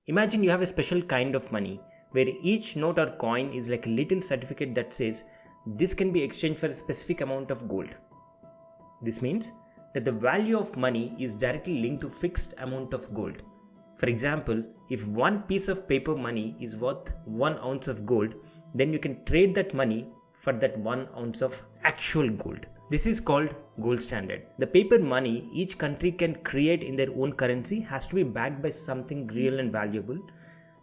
Imagine you have a special kind of money where each note or coin is like a little certificate that says this can be exchanged for a specific amount of gold. This means that the value of money is directly linked to fixed amount of gold. For example, if one piece of paper money is worth 1 ounce of gold, then you can trade that money for that 1 ounce of actual gold. This is called gold standard. The paper money each country can create in their own currency has to be backed by something real and valuable.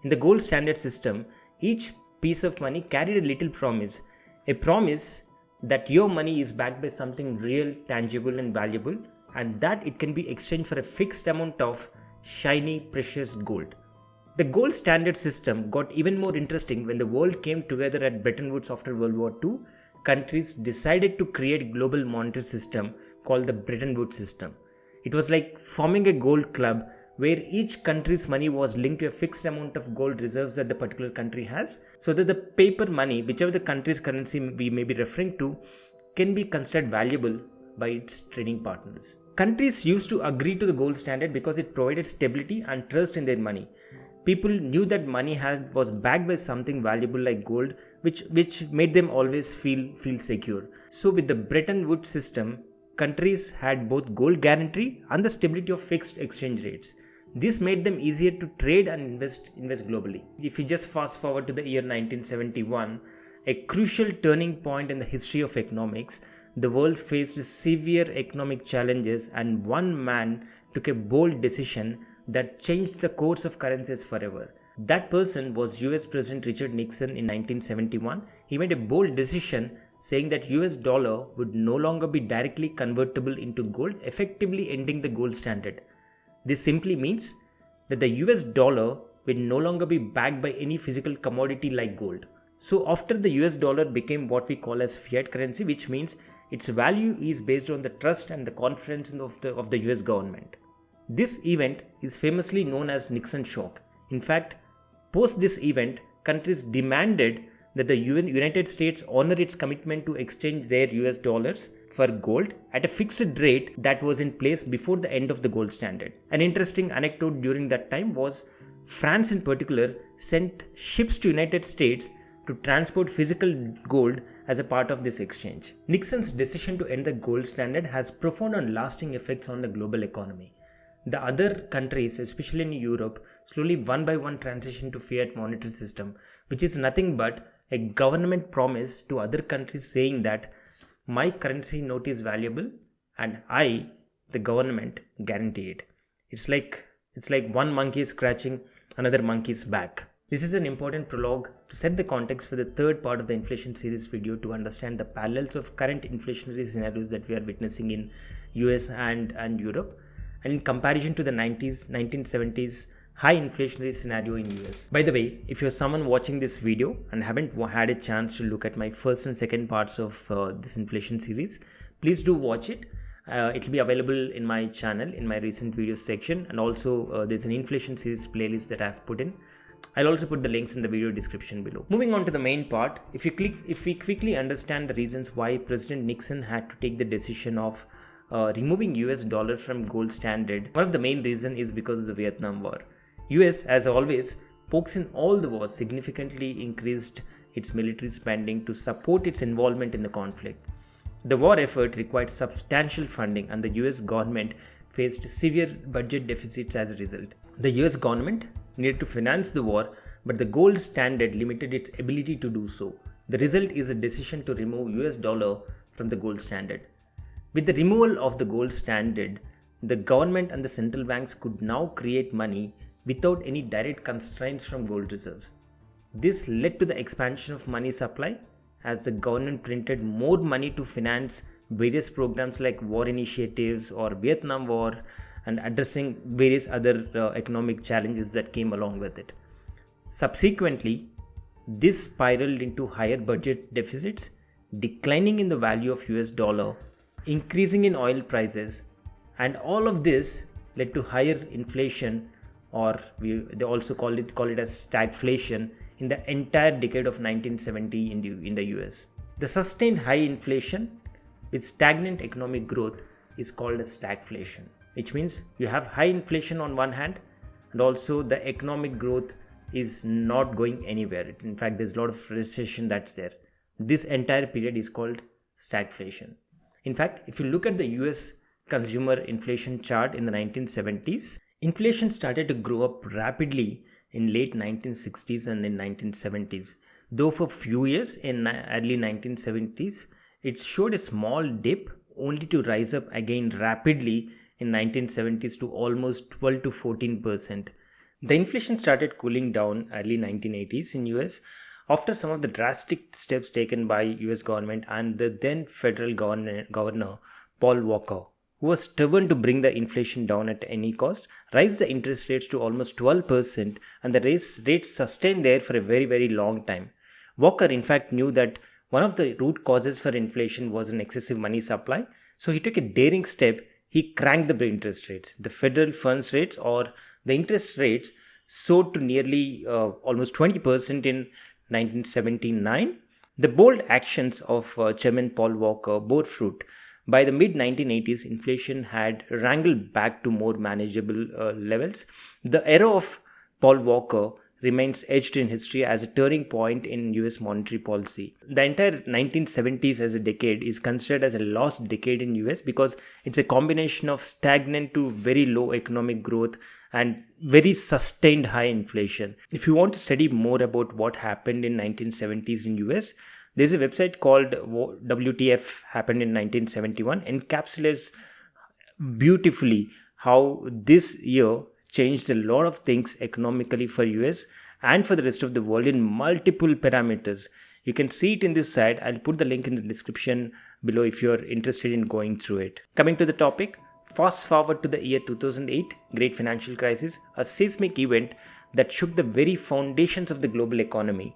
In the gold standard system, each piece of money carried a little promise, a promise that your money is backed by something real, tangible and valuable, and that it can be exchanged for a fixed amount of shiny, precious gold. The gold standard system got even more interesting when the world came together at Bretton Woods after World War II. Countries decided to create a global monetary system called the Bretton Woods system. It was like forming a gold club where each country's money was linked to a fixed amount of gold reserves that the particular country has, so that the paper money, whichever the country's currency we may be referring to, can be considered valuable by its trading partners. Countries used to agree to the gold standard because it provided stability and trust in their money. People knew that money was backed by something valuable like gold, which made them always feel secure. So with the Bretton Woods system, countries had both gold guarantee and the stability of fixed exchange rates. This made them easier to trade and invest globally. If you just fast forward to the year 1971, a crucial turning point in the history of economics, the world faced severe economic challenges and one man took a bold decision that changed the course of currencies forever. That person was US President Richard Nixon in 1971. He made a bold decision saying that US dollar would no longer be directly convertible into gold, effectively ending the gold standard. This simply means that the US dollar will no longer be backed by any physical commodity like gold. So after the US dollar became what we call as fiat currency, which means its value is based on the trust and the confidence of the US government. This event is famously known as Nixon shock. In fact, post this event, countries demanded that the United States honor its commitment to exchange their US dollars for gold at a fixed rate that was in place before the end of the gold standard. An interesting anecdote during that time was France in particular sent ships to United States to transport physical gold as a part of this exchange. Nixon's decision to end the gold standard has profound and lasting effects on the global economy. The other countries, especially in Europe, slowly one by one transition to fiat monetary system, which is nothing but a government promise to other countries saying that my currency note is valuable and I, the government, guarantee it. It's like one monkey scratching another monkey's back. This is an important prologue to set the context for the third part of the inflation series video to understand the parallels of current inflationary scenarios that we are witnessing in US and Europe, and in comparison to the 1970s high inflationary scenario in US. By the way, if you're someone watching this video and haven't had a chance to look at my first and second parts of this inflation series, please do watch it. It will be available in my channel in my recent videos section, and also there's an inflation series playlist that I've put in. I'll also put the links in the video description below. Moving on to the main part, if we quickly understand the reasons why President Nixon had to take the decision of removing US dollar from gold standard, one of the main reasons is because of the Vietnam War. US, as always, pokes in all the wars, significantly increased its military spending to support its involvement in the conflict. The war effort required substantial funding and the US government faced severe budget deficits as a result. The US government needed to finance the war, but the gold standard limited its ability to do so. The result is a decision to remove US dollar from the gold standard. With the removal of the gold standard, the government and the central banks could now create money without any direct constraints from gold reserves. This led to the expansion of money supply as the government printed more money to finance various programs like war initiatives or Vietnam War and addressing various other economic challenges that came along with it. Subsequently, this spiraled into higher budget deficits, declining in the value of US dollar, increasing in oil prices, and all of this led to higher inflation, or they also call it as stagflation, in the entire decade of 1970 in the US. The sustained high inflation with stagnant economic growth is called as stagflation, which means you have high inflation on one hand and also the economic growth is not going anywhere. In fact, there's a lot of recession that's there. This entire period is called stagflation. In fact, if you look at the US consumer inflation chart in the 1970s, inflation started to grow up rapidly in late 1960s and in 1970s. Though for few years in early 1970s, it showed a small dip only to rise up again rapidly in 1970s to almost 12 to 14%. The inflation started cooling down early 1980s in US after some of the drastic steps taken by US government and the then federal governor Paul Walker, who was stubborn to bring the inflation down at any cost, raised the interest rates to almost 12%, and the rates sustained there for a very, very long time. Walker, in fact, knew that one of the root causes for inflation was an excessive money supply, so he took a daring step. He cranked the interest rates. The federal funds rates or the interest rates soared to nearly almost 20% in 1979. The bold actions of Chairman Paul Walker bore fruit. By the mid 1980s, inflation had wrangled back to more manageable levels. The era of Paul Walker remains etched in history as a turning point in US monetary policy. The entire 1970s as a decade is considered as a lost decade in US because it's a combination of stagnant to very low economic growth and very sustained high inflation. If you want to study more about what happened in 1970s in US, there's a website called WTF happened in 1971 encapsulates beautifully how this year changed a lot of things economically for US and for the rest of the world in multiple parameters. You can see it in this site. I'll put the link in the description below if you're interested in going through it. Coming to the topic, fast forward to the year 2008, Great Financial Crisis, a seismic event that shook the very foundations of the global economy,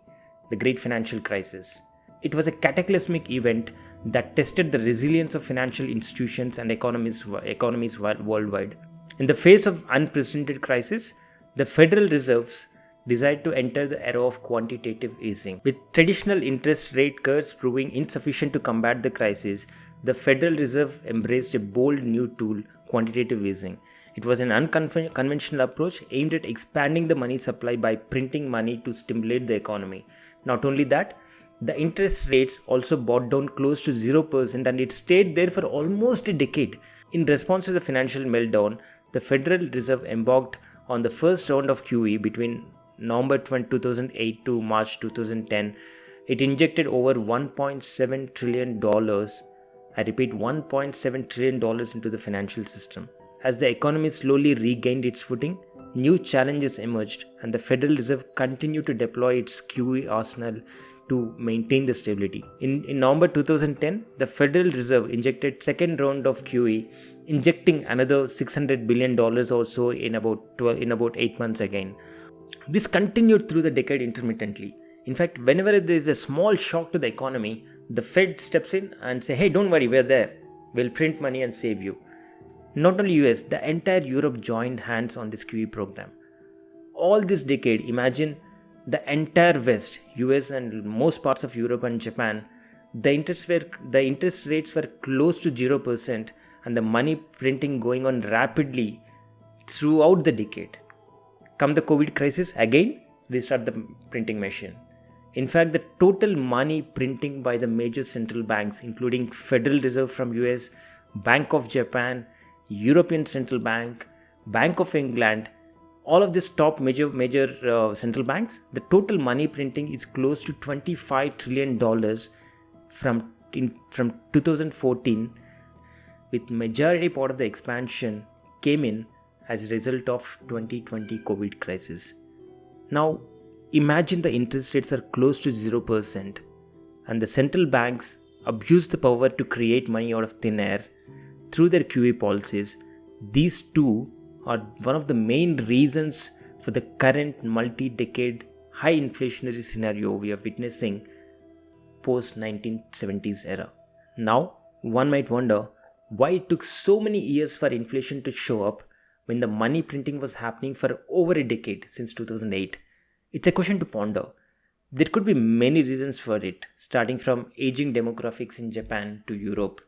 the Great Financial Crisis. It was a cataclysmic event that tested the resilience of financial institutions and economies worldwide. In the face of unprecedented crisis, the Federal Reserve decided to enter the era of quantitative easing. With traditional interest rate cuts proving insufficient to combat the crisis, the Federal Reserve embraced a bold new tool, quantitative easing. It was an unconventional approach aimed at expanding the money supply by printing money to stimulate the economy. Not only that, the interest rates also brought down close to 0% and it stayed there for almost a decade. In response to the financial meltdown, the Federal Reserve embarked on the first round of QE between November 2008 to March 2010. It injected over $1.7 trillion, I repeat $1.7 trillion into the financial system. As the economy slowly regained its footing, new challenges emerged and the Federal Reserve continued to deploy its QE arsenal to maintain the stability. In November 2010, the Federal Reserve injected second round of QE, injecting another $600 billion or so in about 8 months again. This continued through the decade intermittently. In fact, whenever there is a small shock to the economy, the Fed steps in and say, hey, don't worry, we're there. We'll print money and save you. Not only US, the entire Europe joined hands on this QE program. All this decade, imagine the entire West, US and most parts of Europe and Japan, the interest rates were close to 0% and the money printing going on rapidly throughout the decade. Come the COVID crisis, again, restart the printing machine. In fact, the total money printing by the major central banks, including Federal Reserve from US, Bank of Japan, European Central Bank, Bank of England, all of these top major central banks, the total money printing is close to $25 trillion from 2014, with majority part of the expansion came in as a result of 2020 COVID crisis. Now, imagine the interest rates are close to 0% and the central banks abuse the power to create money out of thin air through their QE policies. These two are one of the main reasons for the current multi-decade high inflationary scenario we are witnessing post 1970s era. Now, one might wonder why it took so many years for inflation to show up when the money printing was happening for over a decade since 2008. It's a question to ponder. There could be many reasons for it, starting from aging demographics in Japan to Europe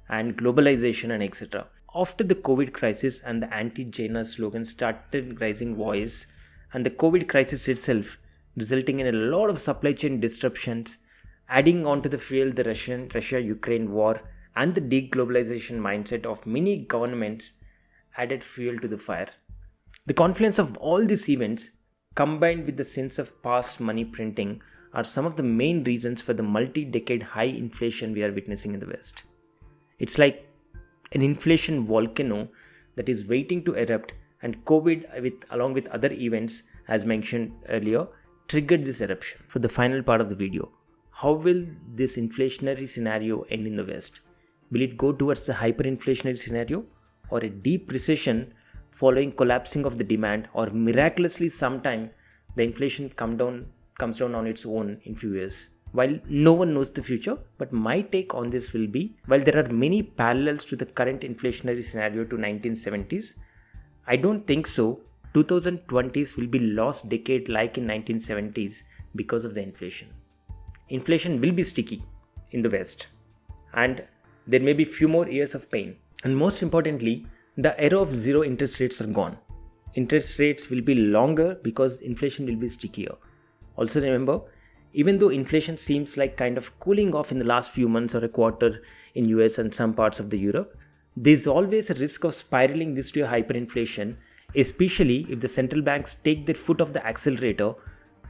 and globalization and etc. after the COVID crisis and the anti-China slogan started rising voice, and the COVID crisis itself resulting in a lot of supply chain disruptions, adding on to the fuel the Russia-Ukraine war and the deglobalization mindset of many governments added fuel to the fire. The confluence of all these events combined with the sense of past money printing are some of the main reasons for the multi-decade high inflation we are witnessing in the West. It's like an inflation volcano that is waiting to erupt, and COVID, along with other events as mentioned earlier, triggered this eruption. For the final part of the video, how will this inflationary scenario end in the West? Will it go towards the hyperinflationary scenario, or a deep recession following collapsing of the demand, or miraculously sometime the inflation comes down on its own in few years? While no one knows the future, but my take on this will be, while there are many parallels to the current inflationary scenario to 1970s, I don't think so 2020s will be lost decade like in 1970s because of the inflation. Inflation will be sticky in the West, and there may be few more years of pain. And most importantly, the era of zero interest rates are gone. Interest rates will be longer because inflation will be stickier. Also remember, even though inflation seems like kind of cooling off in the last few months or a quarter in US and some parts of the Europe, there's always a risk of spiraling this to a hyperinflation, especially if the central banks take their foot off the accelerator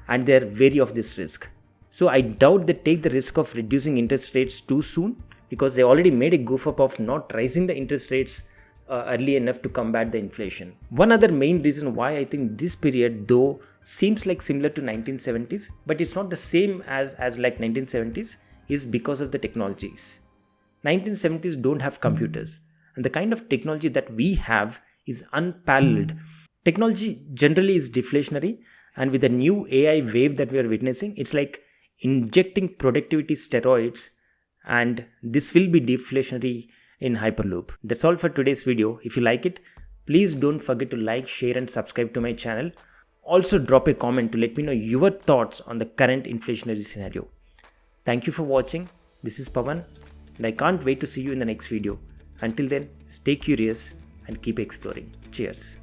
and they're wary of this risk. So I doubt they take the risk of reducing interest rates too soon, because they already made a goof up of not raising the interest rates early enough to combat the inflation. One other main reason why I think this period though seems like similar to 1970s, but it's not the same as like 1970s, is because of the technologies. 1970s don't have computers, and the kind of technology that we have is unparalleled. Technology generally is deflationary, and with the new AI wave that we are witnessing, it's like injecting productivity steroids, and this will be deflationary in Hyperloop. That's all for today's video. If you like it, please don't forget to like, share and subscribe to my channel. Also drop a comment to let me know your thoughts on the current inflationary scenario. Thank you for watching. This is Pawan, and I can't wait to see you in the next video. Until then, stay curious and keep exploring. Cheers.